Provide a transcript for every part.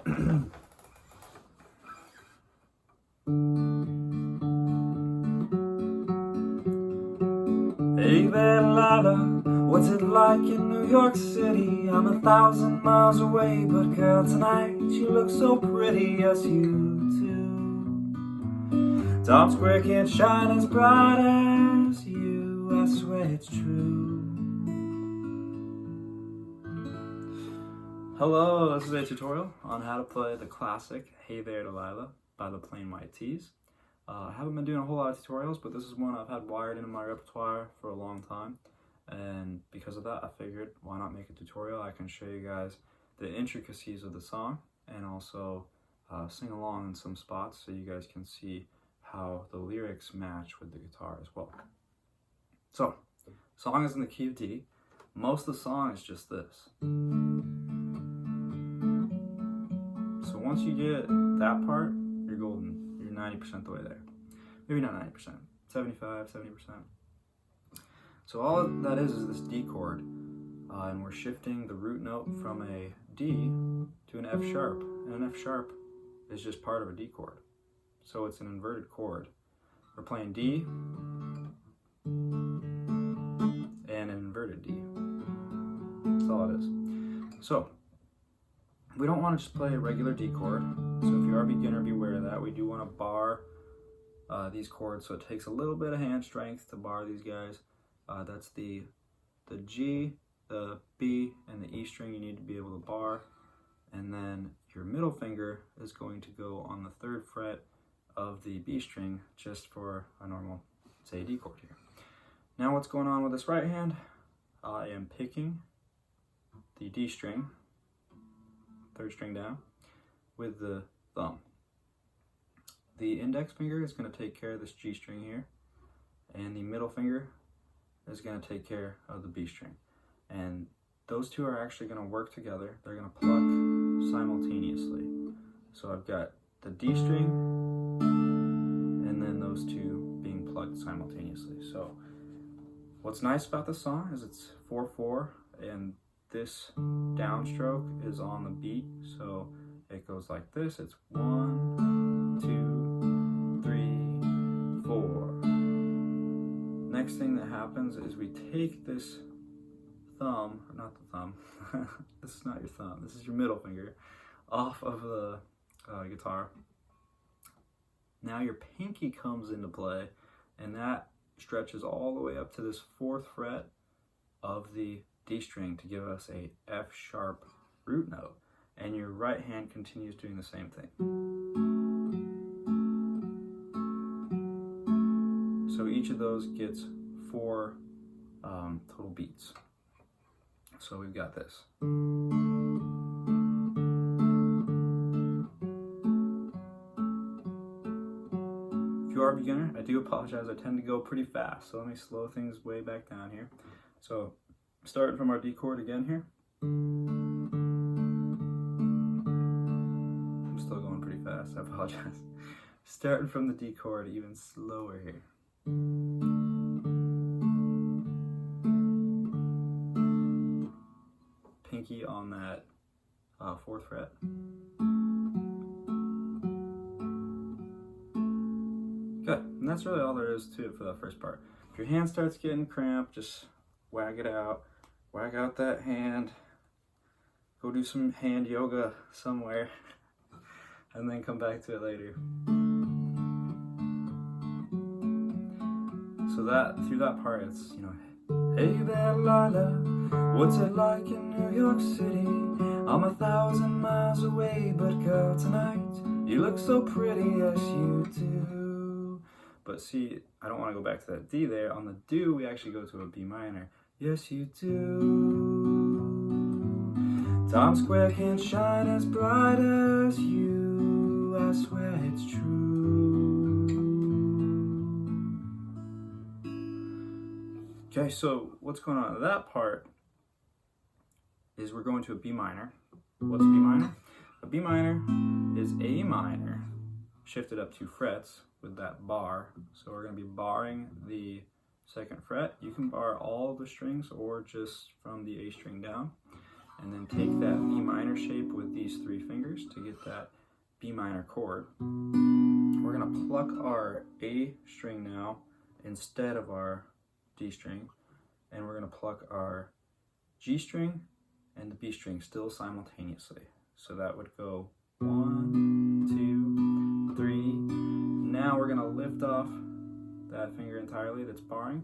Hey there, Delilah, what's it like in New York City? I'm 1,000 miles away, but girl, tonight you look so pretty, yes you do. Times Square can't shine as bright as you, I swear it's true. Hello, this is a tutorial on how to play the classic Hey There, Delilah by the Plain White T's. I haven't been doing a whole lot of tutorials, but this is one I've had wired into my repertoire for a long time, and because of that I figured why not make a tutorial. I can show you guys the intricacies of the song and also sing along in some spots so you guys can see how the lyrics match with the guitar as well. So, the song is in the key of D. Most of the song is just this. So once you get that part, you're golden. You're 90% the way there. Maybe not 90%, 75, 70%. So all that is this D chord, and we're shifting the root note from a D to an F sharp, and an F sharp is just part of a D chord. So it's an inverted chord. We're playing D and an inverted D. That's all it is. So we don't want to just play a regular D chord. So if you are a beginner, beware of that. We do want to bar these chords, so it takes a little bit of hand strength to bar these guys. That's the G, the B, and the E string you need to be able to bar. And then your middle finger is going to go on the 3rd fret of the B string, just for a normal, say, D chord here. Now what's going on with this right hand? I am picking the D string, 3rd string down, with the thumb. The index finger is going to take care of this G string here, and the middle finger is going to take care of the B string. And those two are actually going to work together. They're going to pluck simultaneously. So I've got the D string, and then those two being plucked simultaneously. So what's nice about this song is it's 4/4, and this downstroke is on the beat, so it goes like this. It's 1, 2, 3, 4. Next thing that happens is we take this thumb, or not the thumb, this is not your thumb, this is your middle finger, off of the guitar. Now your pinky comes into play, and that stretches all the way up to this 4th fret of the D string to give us a F sharp root note, and your right hand continues doing the same thing. So each of those gets 4 total beats. So we've got this. If you are a beginner, I do apologize. I tend to go pretty fast, so let me slow things way back down here. So starting from our D chord again here. I'm still going pretty fast, I apologize. Starting from the D chord even slower here. Pinky on that 4th fret. Good, and that's really all there is to it for that first part. If your hand starts getting cramped, just wag it out. Wag out that hand. Go do some hand yoga somewhere, and then come back to it later. So that, through that part, it's, you know, hey there, Delilah, what's it like in New York City? I'm 1,000 miles away, but girl, tonight you look so pretty, yes you do. But see, I don't want to go back to that D there. On the do, we actually go to a B minor. Yes you do. Times Square can't shine as bright as you, I swear it's true. Okay, so what's going on in that part is we're going to a B minor. What's a B minor? A B minor is A minor shifted up 2 frets with that bar. So we're going to be barring the 2nd fret. You can bar all the strings or just from the A string down, and then take that B minor shape with these 3 fingers to get B minor chord. We're going to pluck our A string now instead of our D string, and we're going to pluck our G string and the B string still simultaneously. So that would go 1, 2, 3. Now we're going to lift off that finger entirely that's barring.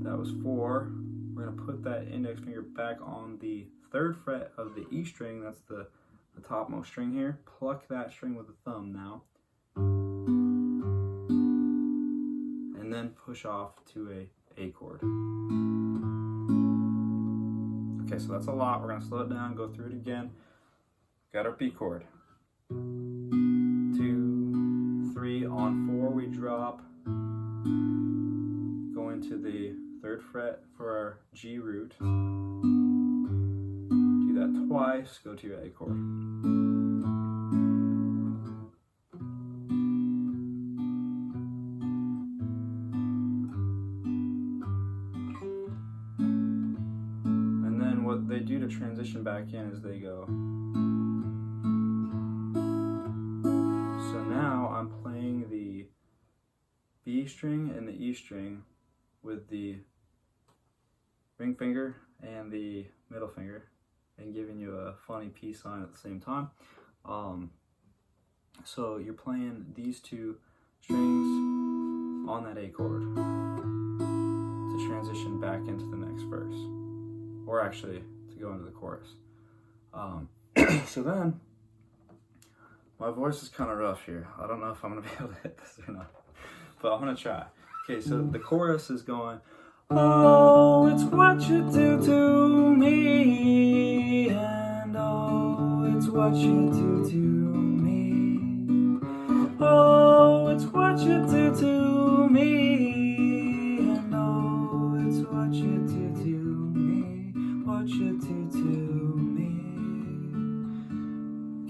That was 4. We're going to put that index finger back on the 3rd fret of the E string, that's the topmost string here. Pluck that string with the thumb now. And then push off to A chord. Okay, so that's a lot. We're going to slow it down, go through it again. Got our B chord. 2, 3. On 4 we drop. Go into the 3rd fret for our G root. Do that twice, go to your A chord. And then what they do to transition back in is they go. So now I'm playing the B string and the E string with the ring finger and the middle finger, and giving you a funny peace sign at the same time. So you're playing these 2 strings on that A chord to transition back into the next verse, or actually to go into the chorus. So then, my voice is kind of rough here. I don't know if I'm going to be able to hit this or not, but I'm going to try. Okay, so the chorus is going, oh, it's what you do to me, and oh, it's what you do to me. Oh, it's what you do to me, and oh, it's what you do to me, what you do to me.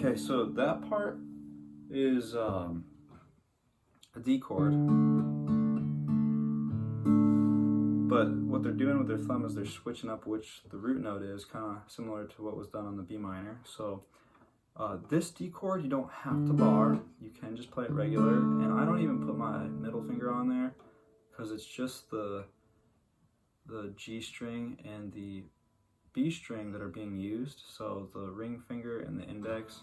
Okay, so that part is a D chord. But what they're doing with their thumb is they're switching up which the root note is, kind of similar to what was done on the B minor. So this D chord you don't have to bar, you can just play it regular, and I don't even put my middle finger on there because it's just the G string and the B string that are being used. So the ring finger and the index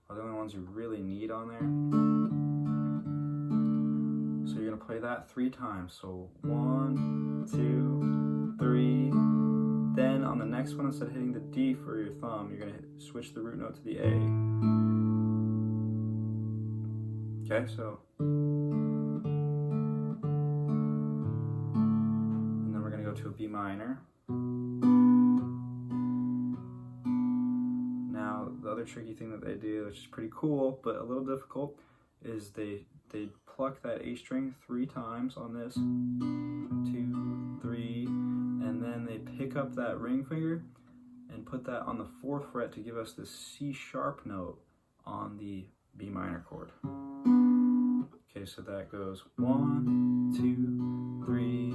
are the only ones you really need on there. So you're going to play that 3 times. So 1, 2, 3. Then on the next one, instead of hitting the D for your thumb, you're going to switch the root note to the A. Okay, so. And then we're going to go to a B minor. Now, the other tricky thing that they do, which is pretty cool, but a little difficult, is they pluck that A string 3 times on this, 2, 3, and then they pick up that ring finger and put that on the 4th fret to give us this C sharp note on the B minor chord. Okay, so that goes 1, 2, 3,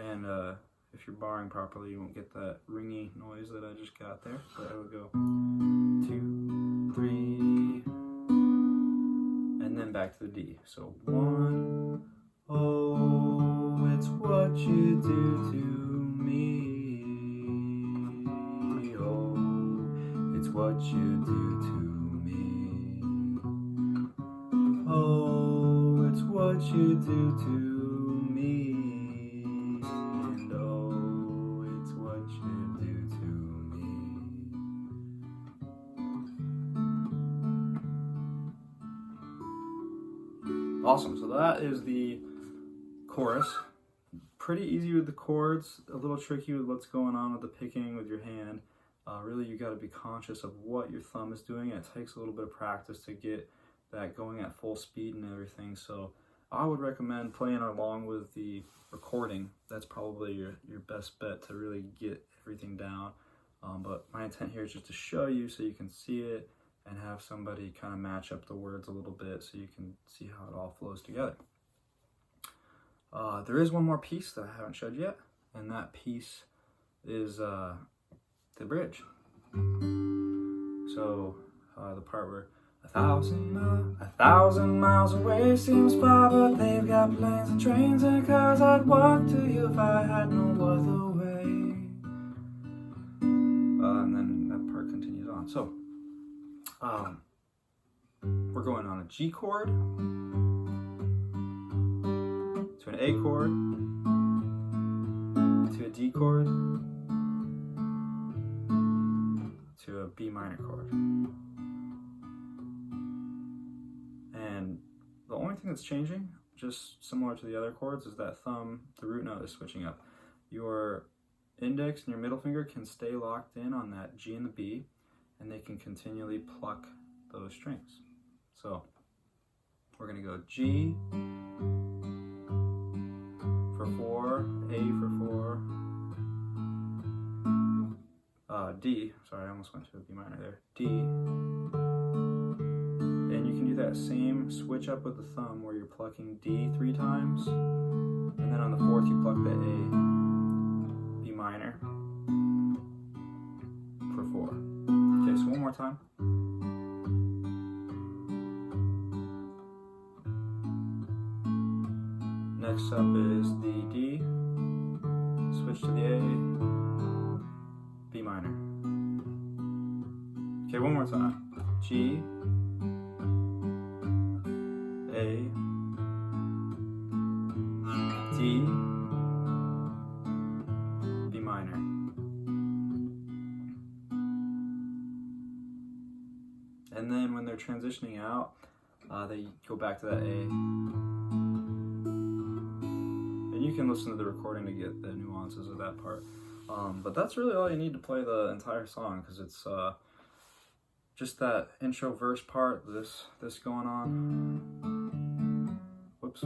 and if you're barring properly, you won't get that ringy noise that I just got there, but I would go 2, 3, and then back to the D. So 1, oh, it's what you do to me. Oh, it's what you do to me. Oh, it's what you do to me. And oh, it's what you do to me. Awesome, so that is the chorus. Pretty easy with the chords, a little tricky with what's going on with the picking with your hand. Really, you got to be conscious of what your thumb is doing. It takes a little bit of practice to get that going at full speed and everything. So I would recommend playing along with the recording. That's probably your best bet to really get everything down. But my intent here is just to show you so you can see it and have somebody kind of match up the words a little bit so you can see how it all flows together. There is one more piece that I haven't showed yet, and that piece is the bridge. So the part where a thousand miles away seems far, but they've got planes and trains and cars. I'd walk to you if I had no other way. And then that part continues on. So we're going on a G chord to an A chord to a D chord to a B minor chord. And the only thing that's changing, just similar to the other chords, is that thumb, the root note is switching up. Your index and your middle finger can stay locked in on that G and the B, and they can continually pluck those strings. So we're going to go G for 4, A for 4, D, sorry, I almost went to a B minor there, D, and you can do that same switch up with the thumb where you're plucking D 3 times, and then on the 4th you pluck the A, B minor for 4. Okay, so one more time. Next up is the D, switch to the A, B minor. Okay, one more time. G, A, D, B minor. And then when they're transitioning out, they go back to that A. And you can listen to the recording to get the nuances of that part. But that's really all you need to play the entire song, because it's just that intro verse part, this going on. Whoops.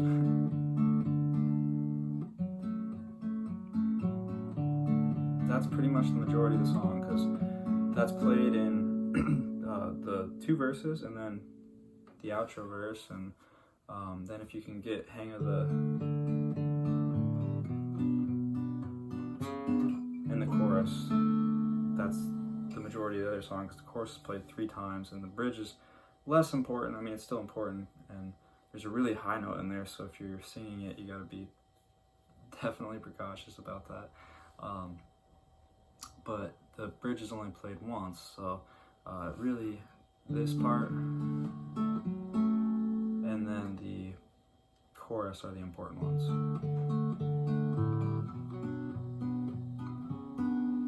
That's pretty much the majority of the song, because that's played in the 2 verses and then the outro verse, and then if you can get hang of the in the chorus, that's the majority of the other song, because the chorus is played 3 times and the bridge is less important. I mean, it's still important, and there's a really high note in there, so if you're singing it, you got to be definitely precautious about that. But the bridge is only played once, so really this part and then the chorus are the important ones.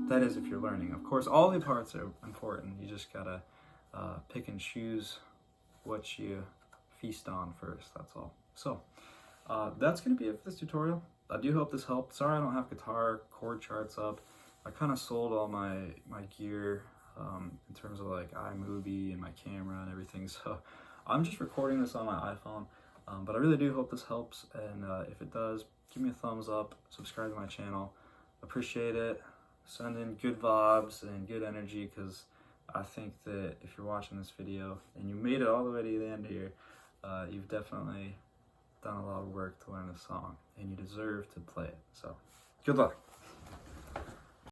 That is if you're learning. Of course, all the parts are important. You just gotta pick and choose what you feast on first, that's all. So that's gonna be it for this tutorial. I do hope this helped. Sorry I don't have guitar chord charts up. I kind of sold all my gear in terms of like iMovie and my camera and everything, so I'm just recording this on my iPhone. But I really do hope this helps, and if it does, give me a thumbs up, subscribe to my channel. Appreciate it. Send in good vibes and good energy, because I think that if you're watching this video and you made it all the way to the end here, you've definitely done a lot of work to learn this song, and you deserve to play it. So, good luck.